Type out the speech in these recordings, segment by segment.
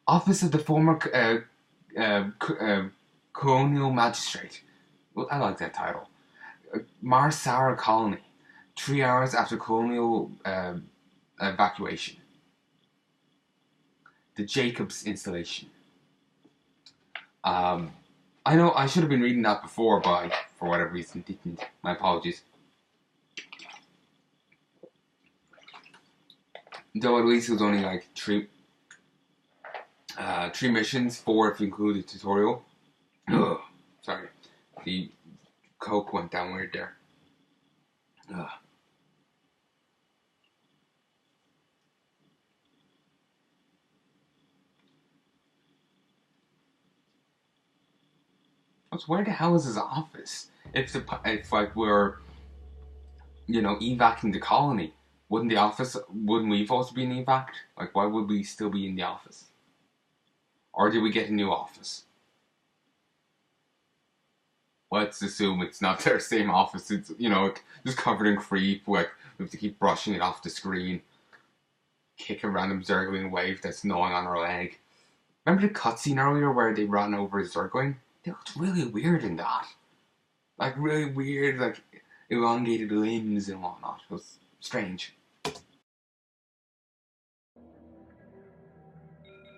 Office of the former colonial magistrate. Well, I like that title. Marsara colony. 3 hours after colonial evacuation. The Jacobs installation. I know I should have been reading that before, but I, for whatever reason, didn't. My apologies. Though at least it was only like three missions, 4 if you include the tutorial. Ugh, sorry, the Coke went down weird there. Ugh. So where the hell is his office? If like we're evacing the colony, wouldn't we also be in evac? Like, why would we still be in the office? Or did we get a new office? Let's assume it's not their same office. It's just covered in creep. Like, we have to keep brushing it off the screen, kick a random Zergling wave that's gnawing on our leg. Remember the cutscene earlier where they ran over a Zergling? They looked really weird in that. Like, really weird, like, elongated limbs and whatnot. It was strange.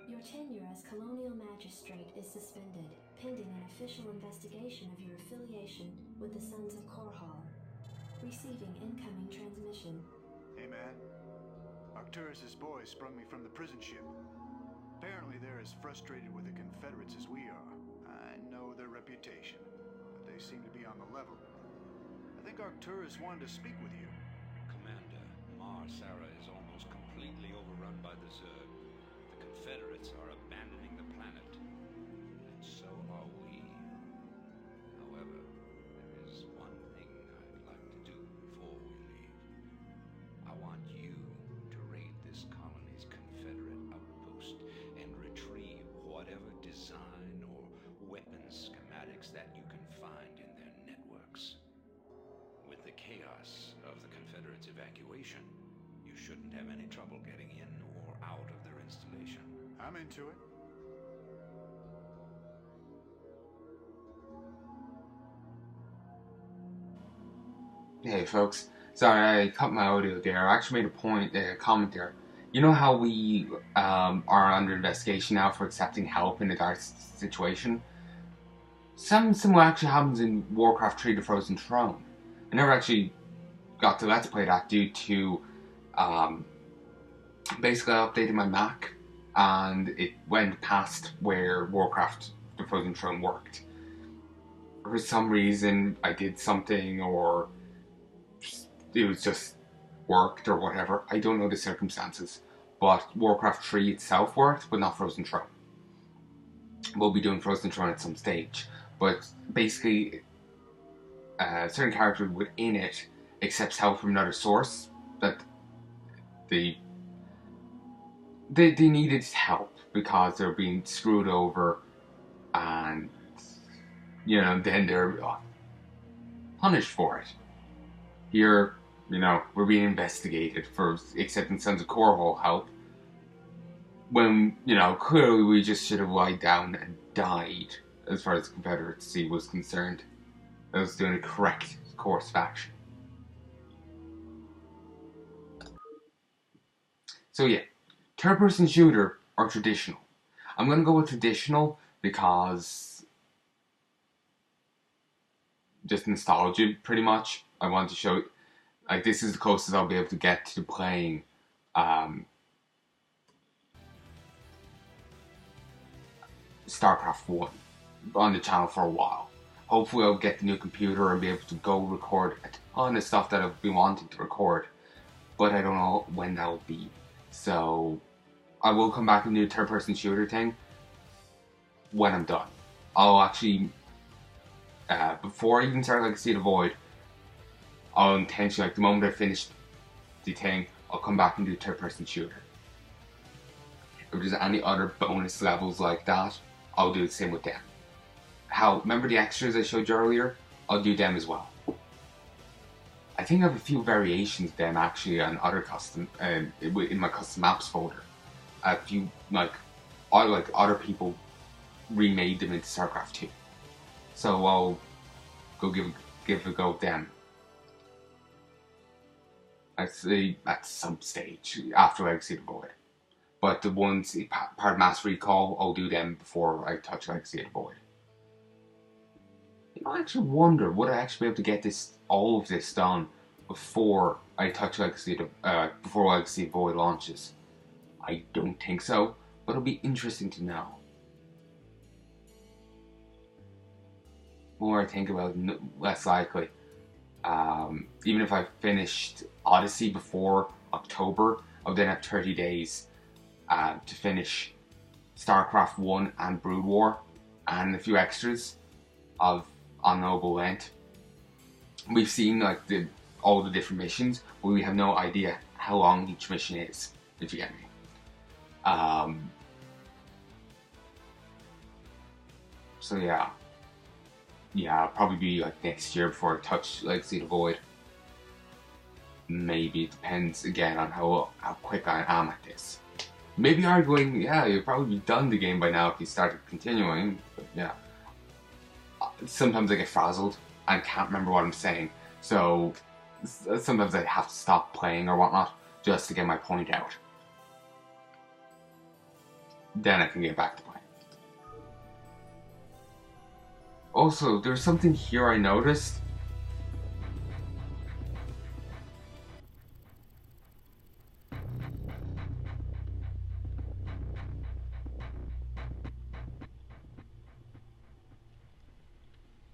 Your tenure as Colonial Magistrate is suspended, pending an official investigation of your affiliation with the Sons of Korhal. Receiving incoming transmission. Hey man, Arcturus' boys sprung me from the prison ship. Apparently they're as frustrated with the Confederates as we are. I know their reputation, but they seem to be on the level. I think Arcturus wanted to speak with you. Commander, Mar Sara is almost completely overrun by the Zerg. The Confederates are abandoning the planet, and so are we. However, there is one thing I'd like to do before we leave. I want you to raid this colony's Confederate outpost and retrieve whatever design or weapons schematics that you can find in their networks. With the chaos of the Confederates' evacuation, you shouldn't have any trouble getting in or out of their installation. I'm into it. Hey folks, sorry I cut my audio there. I actually made a comment there. You know how we are under investigation now for accepting help in a dire situation? Something similar actually happens in Warcraft 3: The Frozen Throne. I never actually got to Let's Play that due to basically I updated my Mac and it went past where Warcraft: The Frozen Throne worked. For some reason I did something, or it was just worked or whatever. I don't know the circumstances. But Warcraft 3 itself worked, but not Frozen Throne. We'll be doing Frozen Throne at some stage. But basically, a certain character within it accepts help from another source that they needed help because they're being screwed over, and then they're punished for it. Here, we're being investigated for accepting Sons of Korhal help. When, clearly we just should have lied down and died as far as the Confederacy was concerned. I was doing the correct course of action. So yeah, third-person shooter or traditional. I'm going to go with traditional because just nostalgia, pretty much. I want to show, like, this is the closest I'll be able to get to playing StarCraft 1 on the channel for a while. Hopefully I'll get the new computer and be able to go record a ton of stuff that I've been wanting to record, but I don't know when that will be. So I will come back and do a third-person shooter thing when I'm done. I'll actually, before I even start Legacy of the Void, I'll intentionally, like the moment I finish the thing, I'll come back and do a third-person shooter. If there's any other bonus levels like that, I'll do the same with them. Remember the extras I showed you earlier? I'll do them as well. I think I have a few variations of them actually on other custom, in my custom maps folder. A few like like other people remade them into StarCraft 2. So I'll go give a go with them. I'd say at some stage after Legacy of the Void. But the ones part of Mass Recall, I'll do them before I touch Legacy of the Void. I actually wonder, would I actually be able to get all of this done before I touch before Legacy of Void launches? I don't think so, but it'll be interesting to know. The more I think about it, less likely. Even if I finished Odyssey before October, I'll then have 30 days to finish StarCraft 1 and Brood War, and a few extras of unknowable length. We've seen like all the different missions, but we have no idea how long each mission is, if you get me. So yeah, it'll probably be like next year before I touch Legacy of the Void. Maybe it depends again on how quick I am at this. Maybe arguing, yeah, you'll probably be done the game by now if you started continuing. But yeah, sometimes I get frazzled and can't remember what I'm saying, so sometimes I have to stop playing or whatnot just to get my point out. Then I can get back to playing. Also, there's something here I noticed.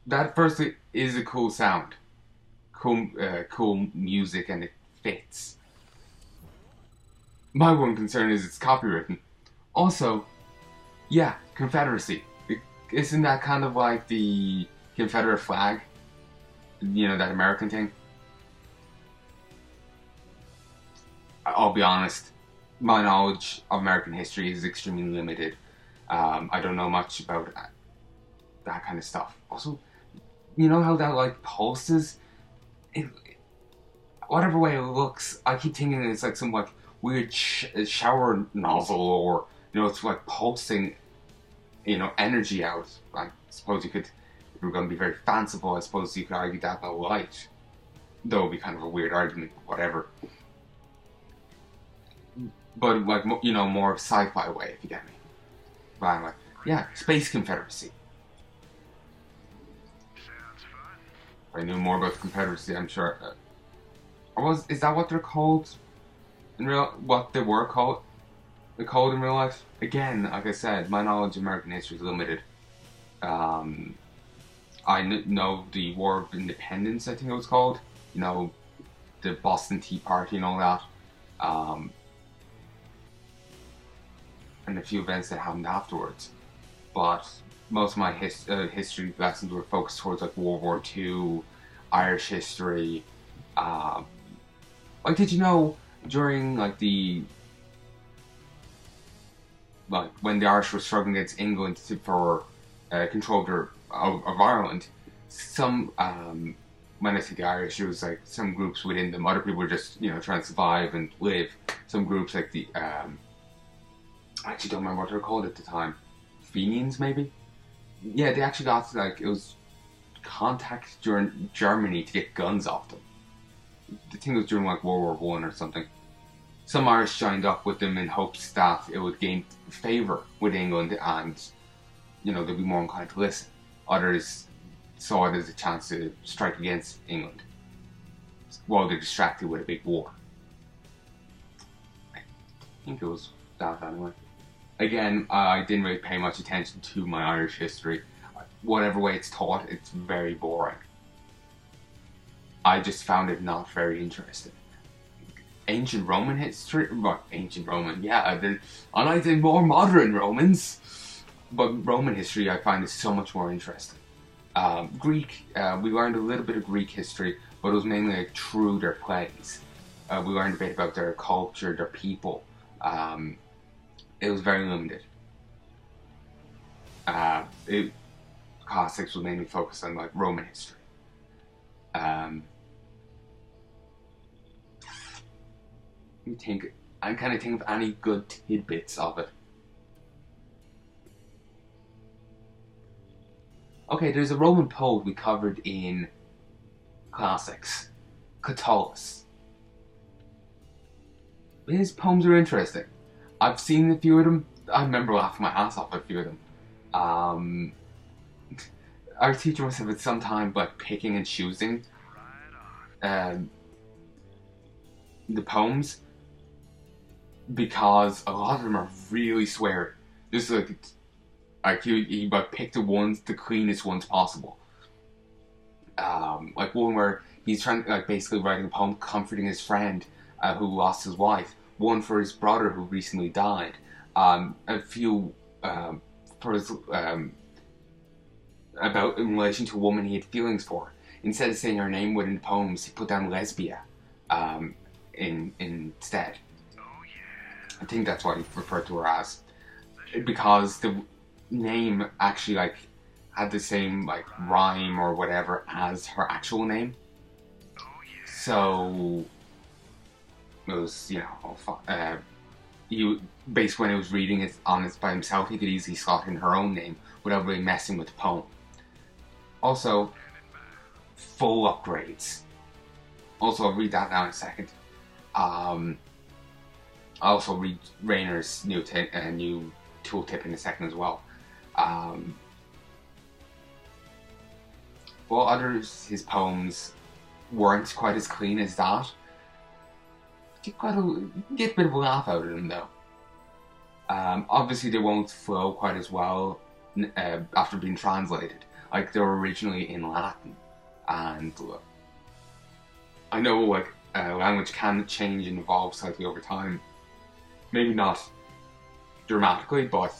That firstly is a cool sound. Cool music, and it fits. My one concern is it's copywritten. Also, yeah, Confederacy. Isn't that kind of like the Confederate flag? You know, that American thing? I'll be honest, my knowledge of American history is extremely limited. I don't know much about that kind of stuff. Also, you know how that like pulses? Whatever way it looks, I keep thinking it's like some like weird shower nozzle, or you know, it's like pulsing, you know, energy out. I suppose you could, if we're going to be very fanciful, I suppose you could argue that about light. Though it would be kind of a weird argument, but whatever. But like, you know, more sci-fi way, if you get me. But I'm like, yeah, Space Confederacy. Sounds fun. If I knew more about the Confederacy, I'm sure. Is that what they're called in real? What they were called? They're called in real life? Again, like I said, my knowledge of American history is limited. I know the War of Independence, I think it was called. You know, the Boston Tea Party and all that. And a few events that happened afterwards. But most of my history lessons were focused towards like World War II, Irish history. Like, did you know during like when the Irish were struggling against England for control of Ireland, some when I say the Irish, it was like some groups within them. Other people were just, you know, trying to survive and live. Some groups like the I actually don't remember what they were called at the time. Fenians, maybe? Yeah, they actually got, like, it was contact during Germany to get guns off them. I think it was during, like, World War I or something. Some Irish joined up with them in hopes that it would gain favour with England and, you know, they'd be more inclined to listen. Others saw it as a chance to strike against England while they're distracted with a big war. I think it was that anyway. Again, I didn't really pay much attention to my Irish history. Whatever way it's taught, it's very boring. I just found it not very interesting. Ancient Roman history? Well, ancient Roman, yeah. I like the more modern Romans. But Roman history I find is so much more interesting. Greek, we learned a little bit of Greek history, but it was mainly like through their plays. We learned a bit about their culture, their people. It was very limited. Class 6 was mainly focused on like Roman history. I'm kind of think of any good tidbits of it. Okay, there's a Roman poet we covered in classics, Catullus. His poems are interesting. I've seen a few of them. I remember laughing my ass off at a few of them. Um, our teacher must have had some time like picking and choosing um, the poems because a lot of them are really sweary. Just like he like picked the cleanest ones possible. Like one where he's trying like basically writing a poem comforting his friend who lost his wife. One for his brother who recently died. A few for his about in relation to a woman he had feelings for. Instead of saying her name within the poems, he put down lesbia instead. I think that's what he referred to her as, because the name actually like had the same like rhyme or whatever as her actual name. So it was, you basically when he was reading it on it by himself, he could easily slot in her own name without really messing with the poem. Also, full upgrades. Also, I'll read that now in a second. I'll also read Rayner's new tooltip in a second as well. While others, his poems weren't quite as clean as that, you get a bit of a laugh out of them though. Obviously, they won't flow quite as well after being translated. Like they were originally in Latin, and I know like language can change and evolve slightly over time. Maybe not dramatically, but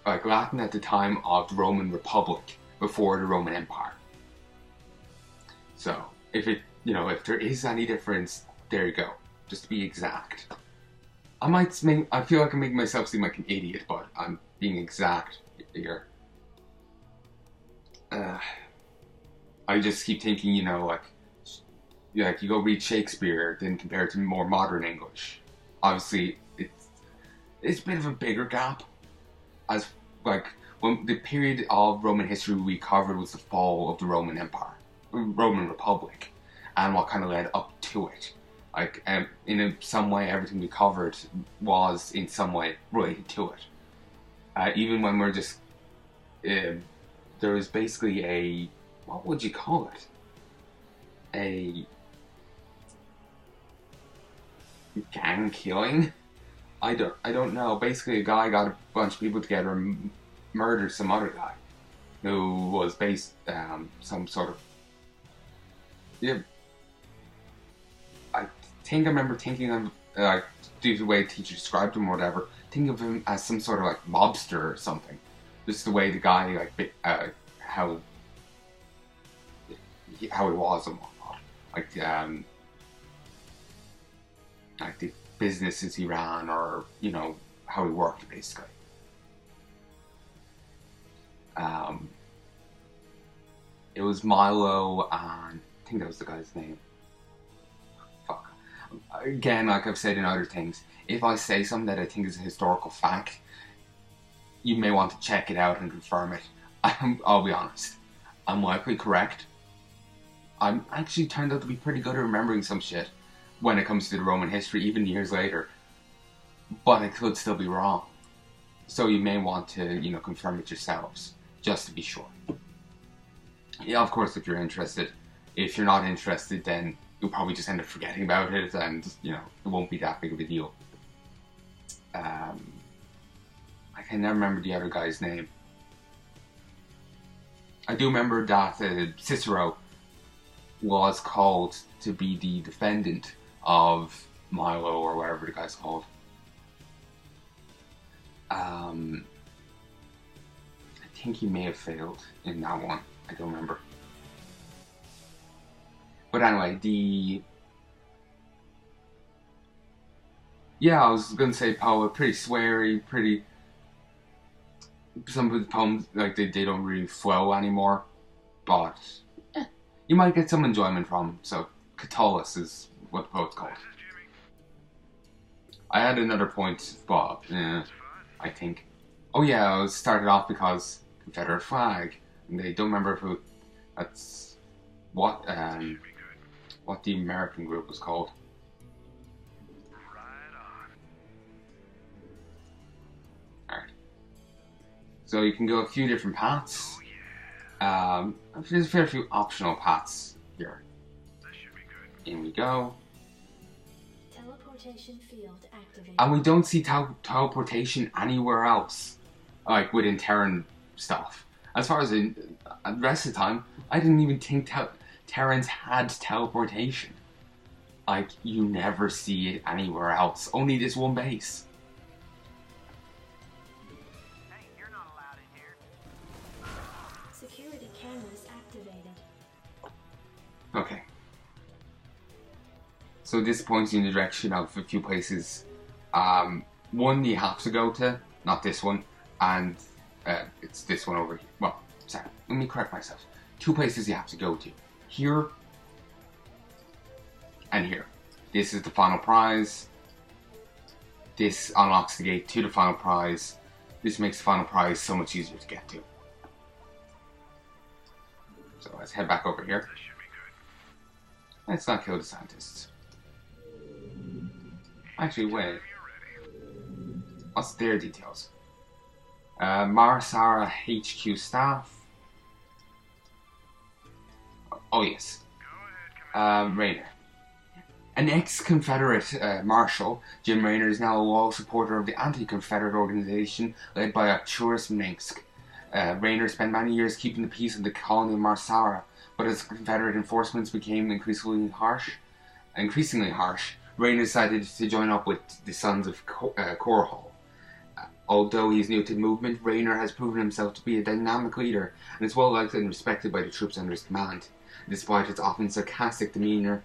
like Latin at the time of the Roman Republic before the Roman Empire. So if there is any difference, there you go. Just to be exact. I feel like I'm making myself seem like an idiot, but I'm being exact here. I just keep thinking, like you go read Shakespeare, then compare it to more modern English. Obviously, it's a bit of a bigger gap, as like when the period of Roman history we covered was the fall of the Roman Empire, Roman Republic, and what kind of led up to it. Like in some way, everything we covered was in some way related to it. Even when we're just there was basically a, what would you call it? A gang killing? I don't know. Basically, a guy got a bunch of people together and murdered some other guy who was based some sort of. Yeah, I think I remember thinking of due to the way the teacher described him or whatever, think of him as some sort of like mobster or something. Just the way the guy how he was and whatnot. Like the businesses he ran, or how he worked basically. It was Milo, and I think that was the guy's name. Fuck. Again, like I've said in other things, if I say something that I think is a historical fact, you may want to check it out and confirm it. I'll be honest. I'm likely correct. I'm actually turned out to be pretty good at remembering some shit when it comes to the Roman history, even years later. But I could still be wrong. So you may want to, confirm it yourselves, just to be sure. Yeah, of course, if you're interested. If you're not interested, then you'll probably just end up forgetting about it, and, it won't be that big of a deal. I can never remember the other guy's name. I do remember that Cicero was called to be the defendant of Milo, or whatever the guy's called. I think he may have failed in that one. I don't remember. But anyway, I was gonna say poet, pretty sweary, pretty. Some of the poems, like, they don't really flow anymore, but you might get some enjoyment from them. So Catullus is what the poet's called. I had another point, but I think. Oh yeah, I started off because Confederate flag. And they don't remember who. That's what the American group was called. Alright. So you can go a few different paths. There's a fair few optional paths here. In we go. Teleportation field activated. And we don't see teleportation anywhere else. Like within Terran stuff. As far as the rest of the time, I didn't even think Terrans had teleportation. Like, you never see it anywhere else. Only this one base. Hey, you're not allowed in here. Security cameras activated. Okay. So this points you in the direction of a few places. One you have to go to, not this one, and it's this one over here. Well, sorry, let me correct myself. Two places you have to go to. Here and here. This is the final prize. This unlocks the gate to the final prize. This makes the final prize so much easier to get to. So let's head back over here. Let's not kill the scientists. Actually, wait. What's their details? Marsara HQ staff. Oh yes. Raynor. An ex-Confederate Marshal, Jim Raynor is now a loyal supporter of the anti-Confederate organization led by Arcturus Minsk. Raynor spent many years keeping the peace in the colony of Marsara, but as Confederate enforcements became increasingly harsh, Raynor decided to join up with the Sons of Korhal. Although he is new to the movement, Raynor has proven himself to be a dynamic leader and is well liked and respected by the troops under his command. Despite its often sarcastic demeanour,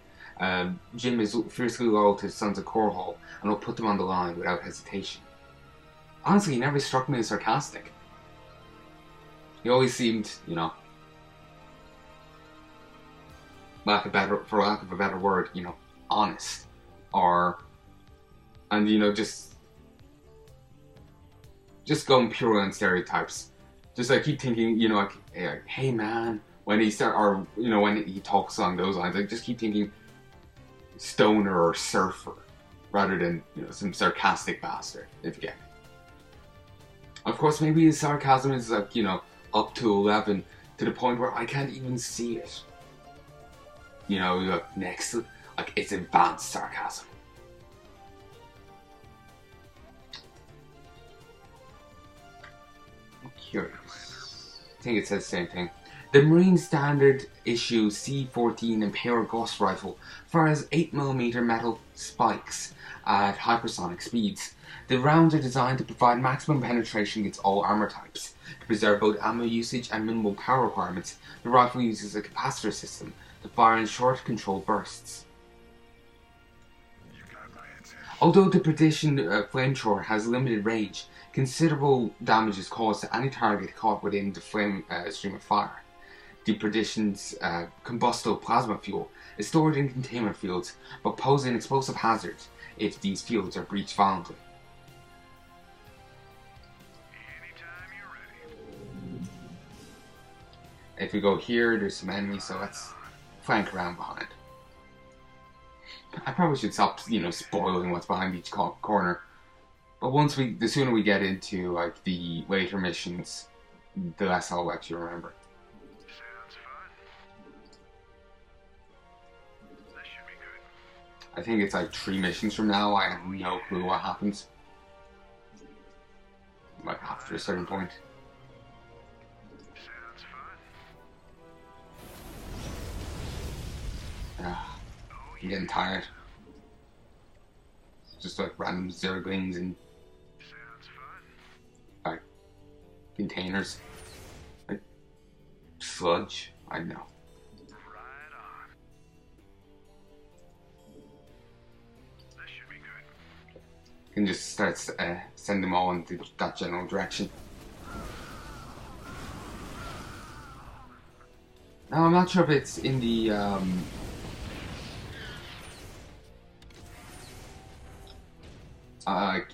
Jim is fiercely loyal to the Sons of Korhal and will put them on the line without hesitation. Honestly, he never struck me as sarcastic. He always seemed, you know, for lack of a better word, you know, honest. And you know, just going purely on stereotypes. Just I keep thinking, you know, like hey man, when he when he talks along those lines, I just keep thinking stoner or surfer, rather than, you know, some sarcastic bastard, if you get me. Of course, maybe his sarcasm is like, you know, up to 11, to the point where I can't even see it. You know, like it's advanced sarcasm. I'm curious. I think it says the same thing. The Marine Standard Issue C-14 Imperial Ghost Rifle fires 8mm metal spikes at hypersonic speeds. The rounds are designed to provide maximum penetration against all armor types. To preserve both ammo usage and minimal power requirements, the rifle uses a capacitor system to fire in short, controlled bursts. Although the Perdition flamethrower has limited range, considerable damage is caused to any target caught within the flame stream of fire. The Perdition's combustible plasma fuel is stored in containment fields, but pose an explosive hazard if these fields are breached violently. If we go here, there's some enemies, so let's flank around behind. I probably should stop, you know, spoiling what's behind each corner. But the sooner we get into like the later missions, the less I'll actually remember. Sounds fun. That should be good. I think it's like 3 missions from now. I have no clue what happens. Like after a certain point. Sounds fun. I'm getting tired. Just like random zerglings and Sounds fun. like containers, like sludge. I don't know. Right on. That should be good. Can just start send them all into that general direction. Now I'm not sure if it's in the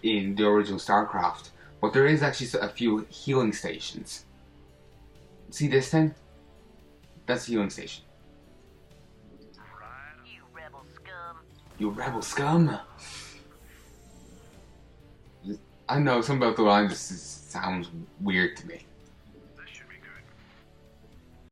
in the original StarCraft, but there is actually a few healing stations. See this thing? That's the healing station. You rebel scum. You rebel scum! I know, something about the line just sounds weird to me.